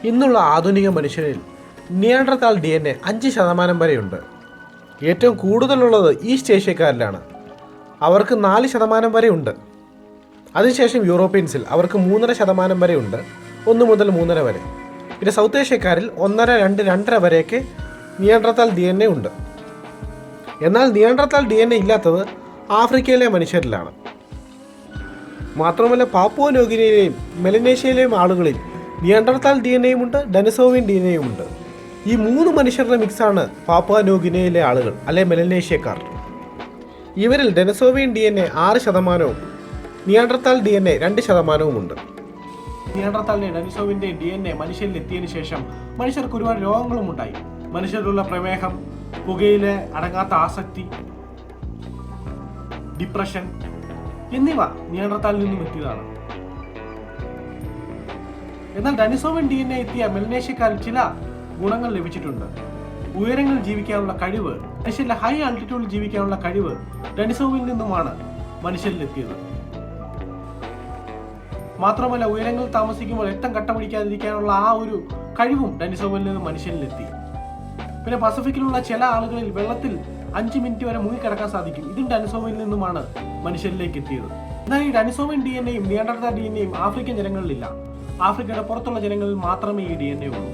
ഇന്നുള്ള ആധുനിക മനുഷ്യരിൽ നിയാൻഡർതാൽ DNA 5% വരെയുണ്ട്. ഏറ്റവും കൂടുതലുള്ളത് ഈസ്റ്റ് ഏഷ്യക്കാരിലാണ്. അവർക്ക് 4% വരെ ഉണ്ട്. അതിനുശേഷം യൂറോപ്യൻസിൽ അവർക്ക് 3.5% വരെ ഉണ്ട്, 1 മുതൽ 3.5 വരെ. പിന്നെ സൗത്ത് ഏഷ്യക്കാരിൽ 1.5, 2, 2.5 വരെയൊക്കെ നിയാൻഡർതാൽ DNA ഉണ്ട്. എന്നാൽ നിയാൻഡർതാൽ DNA ഇല്ലാത്തത് ആഫ്രിക്കയിലെ മനുഷ്യരിലാണ്. മാത്രമല്ല പാപ്പുവ ന്യൂഗിനിയയിലെയും മെലനേഷ്യയിലെയും ആളുകളിൽ നിയാൻഡർതാൽ DNAയും ഉണ്ട്, ഡെനിസോവിയൻ DNAയും ഉണ്ട്. ഈ 3 മനുഷ്യരുടെ മിക്സാണ് പാപ്പുവ ന്യൂഗിനിയയിലെ ആളുകൾ, അല്ലെ മെലനേഷ്യക്കാർ. ഇവരിൽ ഡെനിസോവിയൻ DNA 6%വും നിയാൻഡർതാൽ DNA 2%വും ഉണ്ട്. നിയാൻഡർതാലിന്റെ ഡെനിസോവിന്റെ DNA മനുഷ്യരിൽ എത്തിയതിനു ശേഷം മനുഷ്യർക്ക് ഒരുപാട് രോഗങ്ങളും ഉണ്ടായി. മനുഷ്യരിലുള്ള പ്രമേഹം, പുകയിലെ അടങ്ങാത്ത ആസക്തി, ഡിപ്രഷൻ എന്നിവ നിയാൻഡർതാലിൽ നിന്നും എത്തിയതാണ്. എന്നാൽ ഡെനിസോവിയൻ DNA എത്തിയ മെലനേഷ്യക്കാരിൽ ചില ഗുണങ്ങൾ ലഭിച്ചിട്ടുണ്ട്. ഉയരങ്ങളിൽ ജീവിക്കാനുള്ള കഴിവ്, മനുഷ്യരിലെ ഹൈ ആൾട്ടിറ്റ്യൂഡിൽ ജീവിക്കാനുള്ള കഴിവ് ഡെനിസോവിൽ നിന്നുമാണ് മനുഷ്യരിൽ എത്തിയത്. മാത്രമല്ല ഉയരങ്ങളിൽ താമസിക്കുമ്പോൾ രക്തം കട്ട പിടിക്കാതിരിക്കാനുള്ള ആ ഒരു കഴിവും ഡെനിസോവിൽ നിന്ന് മനുഷ്യരിലെത്തി. പിന്നെ പസഫിക്കിലുള്ള ചില ആളുകളിൽ വെള്ളത്തിൽ 5 മിനിറ്റ് വരെ മുങ്ങിക്കിടക്കാൻ സാധിക്കും. ഇതും ഡെനിസോവിൽ നിന്നുമാണ് മനുഷ്യരിലേക്ക് എത്തിയത്. എന്നാൽ ഈ ഡെനിസോവിയൻ DNAയും നിയാൻഡർതാൽ DNAയും ആഫ്രിക്കൻ ജനങ്ങളിലില്ല. ആഫ്രിക്കയുടെ പുറത്തുള്ള ജനങ്ങളിൽ മാത്രമേ ഈ DNA ഉള്ളൂ.